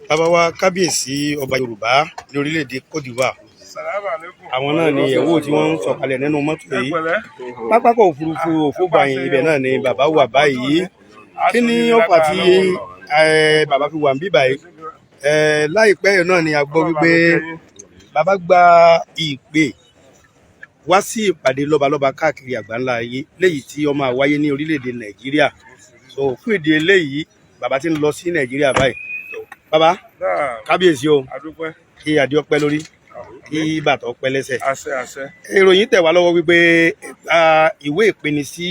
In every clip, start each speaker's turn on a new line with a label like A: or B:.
A: bàbá wa kábíyèsí ọba Yorùbá ní orílẹ̀-èdè Côte d'Ivoire àwọn náà ni ẹ̀wò tí wọ́n ń sọ̀kalẹ̀ nínú mọ́tò yìí pápákọ̀ òfurufú Òfógbàyìn ibẹ̀ náà ni bàbá wà báyìí. Kí ni ọ̀pá tí bàbá fi wà ń bí báyìí? Láìpẹ́ yìí náà ni a gbọ́ wípé bàbá gba ìpè wá sí ìpàdé lọ́balọ́ba káàkiri àgbáńlá ayé léyìí tí ó máa wáyé ní orílẹ̀-èdè Nàìjíríà. So fún ìdí eléyìí bàbá ti ń lọ sí Nàìjíríà báyìí. Bàbá kábíyèsí o, kí adé ọpẹ́ lórí, kí bàtà ọpẹ́ lẹ́sẹ̀. Ìròyìn tẹ̀ wá lọ́wọ́ wípé ìwé ìpeni sí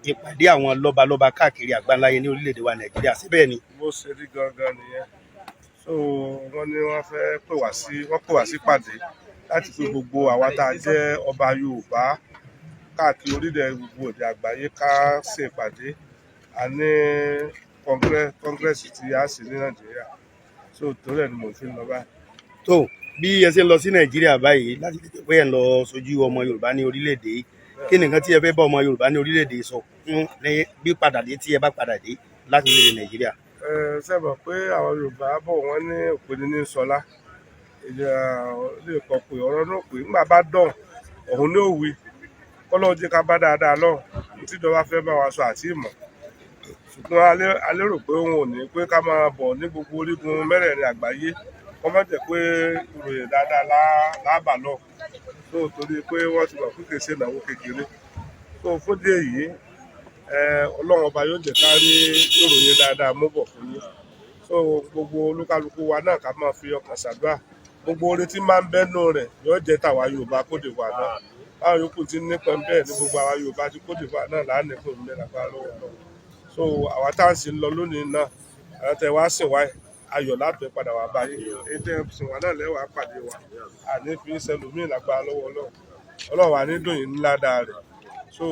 A: ìpàdé àwọn lọ́balọ́ba káàkiri àgbáńlá ayé ní orílẹ̀-èdè wa Nàìjíríà, síbẹ̀ ni.
B: Bó ṣe rí gangan nìyẹn. So wọ́n ní wọ́n fẹ́ pè wá sí pàdé láti pé gbogbo àwa tá a jẹ́ ọba Yorùbá káàkiri orílẹ̀ gbogbo òde àgbáyé ká ṣe ìpàdé. A ní kọ́ngírẹ́sì tí a sì ní Nàìjíríà. So torí ẹ̀ ni mo fi ń lọ báyìí.
A: Tó bí ẹ ṣe ń lọ sí Nàìjíríà báyìí láti tètè pé ẹ ń lọ sojú ọmọ Yorùbá ní orílẹ̀-èdè yìí, kí ni nǹkan tí ẹ fẹ́ bá ọmọ Yorùbá ní orílẹ̀-èdè sọ fún bí padà dé tí ẹ bá padà dé láti orílẹ̀-èdè Nàìjíríà?
B: Sẹ́bọ̀ pé àwọn Yorùbá bọ̀ wọ́n ní òpin ní sọlá lè kọ́ pé ọ̀rọ̀ náà pé nígbà bá dán òun ní òwe kọ́lọ́ jẹ́ ká bá dáadáa lọ́hùn tíjọba fẹ́ bá wa sọ àti ìmọ̀. Ṣùgbọ́n a lérò pé òun ò ní pé ká máa bọ̀ ní gbogbo orígun mẹ́rẹ̀ẹ̀rin àgbáyé kọ́ má jẹ́ pé ìròyìn dáadáa láàbà lọ. So torí pé wọ́n ti mọ̀ pé kì í ṣe ìnáwó kékeré. So fún dé yìí Ọlọ́run ọba yóò jẹ́ ká rí ìròyìn dáadáa mú bọ̀ fún yín. So gbogbo olúkálukú wa náà ká máa fi ọkàn ṣàdúrà. Gbogbo orin tí máa ń bẹ́nu rẹ̀ yóò jẹ́ tàwa Yorùbá Côte d'Ivoire náà. Báwo yòókù ti nípa bẹ́ẹ̀ ní gbogbo àwa Yorùbá ti Côte d'Ivoire náà láàánú fún mi lágbára lọ́wọ́ náà. So àwa tá à ń sìn lọ lónìí náà àwọn tẹ wá sìn wá ayọ̀ láti padà wá báyìí. Èyí tẹ́ sìn wá náà lẹ́wàá pàdé wa. Àní fi ń sẹlòmíì lágbára lọ́wọ́ náà. Ọlọ́run wa ní dùn yín ńlá dáa rẹ̀. So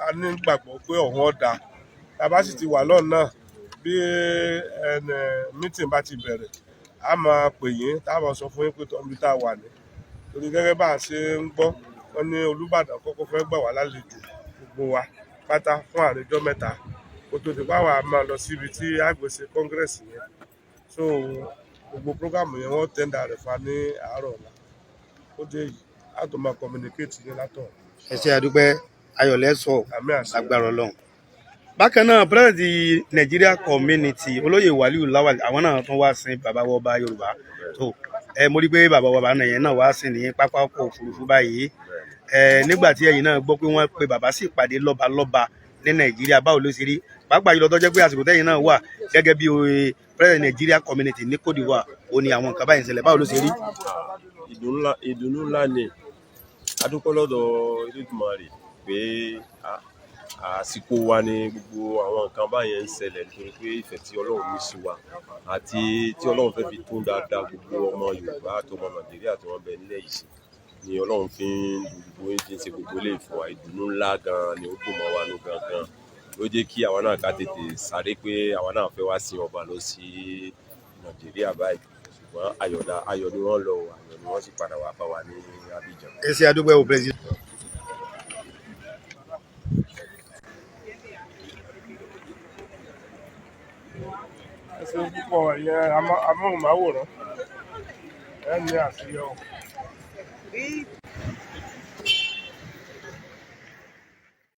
B: a ní gbàgbọ́ pé ọ̀hún ọ̀dà tàbá sì ti wà lọ́nà bí mítìn bá ti bẹ̀rẹ̀ a máa pè yín táwọn sọ fún yín pé tọ́bi tá a wà ní. Torí gẹ́gẹ́ bá a ṣe ń gbọ́ wọn ní Olúbàdàn kọ́kọ́ fẹ́ gbà wá lálejò gbogbo wa pátá fún àrèjọ mẹ́ta kó tó di báwa máa lọ síbi tí àgbèsè kọ́ngírẹ́sì yẹn. So gbogbo prógámù yẹn wọ́n tẹ́ndà rẹ̀ fa ní àárọ̀ ọ̀la. Ó dé yìí a tó máa communicate yín látọ̀.
A: Ẹ ṣé àdúpẹ́ ayọ̀lẹ́ sọ agbára Ọlọ́run. Bákan náà pírẹ́sìdì Nàìjíríà community olóyè Wàlíù Láwàlì àwọn náà tún wá sin bàbá wa ọba Yorùbá. So mo rí pé bàbá wa ọba náà wá sin ní pápákọ̀ òfurufú báyìí. Nígbà tí ẹ̀yin náà gbọ́ pé wọ́n pe bàbá sí ìpàdé lọ́balọ́ba ní Nàìjíríà, báwo ló ṣe rí? Pàápàá jùlọ tó jẹ́ pé àsìkò tẹ́yin náà wà gẹ́gẹ́ bí pírẹ́sìdì Nàìjíríà community ní Côte d'Ivoire ó ní àwọn nǹkan báyìí ń ṣẹlẹ̀, báwo ló ṣe rí?
C: Ìdùnnú ńlá ni adúpẹ́ lọ́dọ̀ Elédùmarè pé àsìkò wa ni gbogbo àwọn nǹkan báyẹn ń ṣẹlẹ̀ nítorí pé ìfẹ́ tí Ọlọ́run ní sí wa àti tí Ọlọ́run fẹ́ fi tún dáadáa gbogbo ọmọ Yorùbá àti ọmọ Nàìjíríà tí wọ́n bẹ nílẹ̀ yìí sí ni Ọlọ́run fi ń gbogbo ń ṣe gbogbo ilé ìfọ̀ ìdùnnú ńlá gan ni ó dùn mọ́ wa ló gangan ló jẹ́ kí àwa náà ká tètè sáré pé àwa náà fẹ́ wá sin ọba lọ sí Nàìjíríà báyìí. Ṣùgbọ́n ayọ̀ ni wọ́n lọ ayọ̀ ni wọ́n sì padà wá bá wa ní Abidjan.
A: Ẹ ṣé àdúpẹ́ o president.
B: Ẹ ṣé púpọ̀ ìyẹn amóhùnmáwòrán ẹ ní àṣeyọrí.